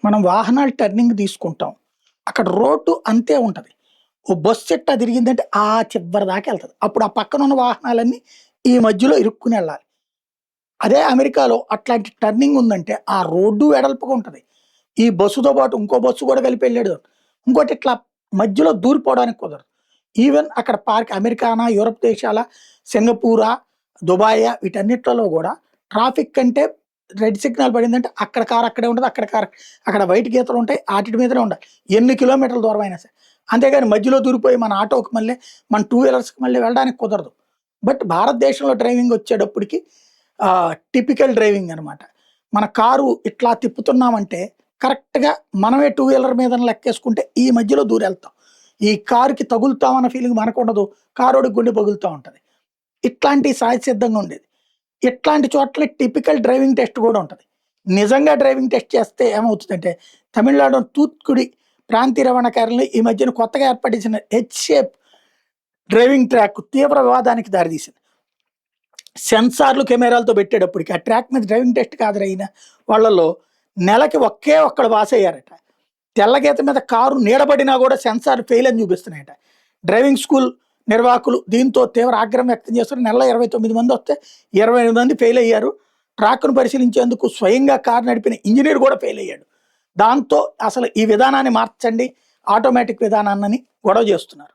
మనం వాహనాలు టర్నింగ్ తీసుకుంటాం. అక్కడ రోడ్డు అంతే ఉంటది. ఓ బస్సు ఎట్టా తిరిగిందంటే ఆ చివరి దాకా ఎళ్తది. అప్పుడు ఆ పక్కనున్న వాహనాలన్నీ ఈ మధ్యలో ఇరుక్కునెళ్ళాలి. అదే అమెరికాలో అట్లాంటి టర్నింగ్ ఉందంటే ఆ రోడ్డు వెడల్పుగా ఉంటది. ఈ బస్సుతో పాటు ఇంకో బస్సు కూడా కలిపి ఎళ్ళాడు. ఇంకోటి ఇట్లా మధ్యలో దూరిపోవడానికి కుదరదు. ఈవెన్ అక్కడ అమెరికానా, యూరప్ దేశాల, సింగపూరా, దుబాయా వీటన్నిట్లలో గూడా ట్రాఫిక్ అంటే రెడ్ సిగ్నల్ పడిందంటే అక్కడ కారు అక్కడే ఉంటది. అక్కడ కారు అక్కడ వైట్ గీతలుంటాయి. ఆటిటి మీదనే ఉండాలి. ఎన్ని కిలోమీటర్ల దూరం అయినా సరే. అంతేగాని మధ్యలో దూరిపోయి మన ఆటోకి మళ్ళీ, మన టూ వీలర్స్‌కి మళ్ళీ వెళ్ళడానికి కుదరదు. బట్ భారతదేశంలో డ్రైవింగ్ వచ్చేటప్పటికి టిపికల్ డ్రైవింగ్ అనమాట. మన కారు ఇట్లా తిప్పుతున్నామంటే కరెక్ట్‌గా మనమే టూ వీలర్ మీదన లెక్కేసుకుంటే ఈ మధ్యలో దూరెళ్తాం. ఈ కారుకి తగులుతామన్న ఫీలింగ్ మనకుండదు. కారోడికి గుండె పగులుతా ఉంటది. ఇట్లాంటియి సహజసిద్ధంగా ఉండేది. ఇట్లాంటి చోట్ల టిపికల్ డ్రైవింగ్ టెస్ట్ గూడా ఉంటది. నిజంగా డ్రైవింగ్ టెస్ట్ చేస్తే ఏమవుతదంటే తమిళనాడు తూత్తుకుడి ప్రాంతీయ రవాణా కార్యాలయంలో ఈ మధ్యన కొత్తగా ఏర్పాటు హెచ్ షేప్ డ్రైవింగ్ ట్రాక్ తీవ్ర వివాదానికి దారితీసింది. సెన్సార్లు, కెమెరాలతో పెట్టేటప్పటికి ఆ ట్రాక్ మీద డ్రైవింగ్ టెస్ట్‌కి హాజరైన వాళ్ళలో నెలకి ఒకే ఒక్కడు పాసయ్యారట. తెల్ల గీత మీద కారు నీడబడినా గూడా సెన్సార్ ఫెయిల్ అని చూపిస్తున్నాయట. డ్రైవింగ్ స్కూల్ నిర్వాహకులు దీంతో తీవ్ర ఆగ్రహం వ్యక్తం చేస్తున్నారు. నెలలో 29 మందొస్తే 28 మంది ఫెయిల్ అయ్యారు. ట్రాక్‌ను పరిశీలించేందుకు స్వయంగా కారు నడిపిన ఇంజినీర్ గూడా ఫెయిల్ అయ్యాడు. దాంతో అసలు ఈ విధానాన్ని మార్చండి, ఆటోమేటిక్ విధానాన్నని గొడవ చేస్తున్నారు.